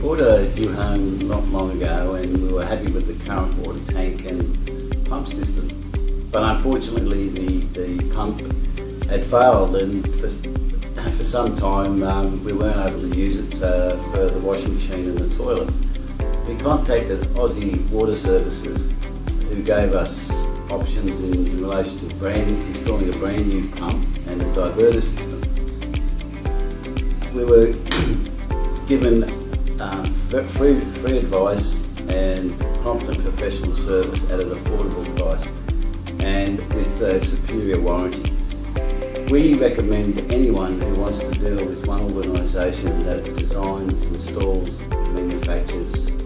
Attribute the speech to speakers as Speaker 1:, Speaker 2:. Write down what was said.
Speaker 1: bought a new home not long ago, and we were happy with the current water tank and pump system. But unfortunately the pump had failed, and for some time we weren't able to use it for the washing machine and the toilets. We contacted Aussie Water Savers, who gave us options in relation to installing a brand new pump and a diverter system. We were given free advice and prompt and professional service at an affordable price and with a superior warranty. We recommend anyone who wants to deal with one organisation that designs, installs, manufactures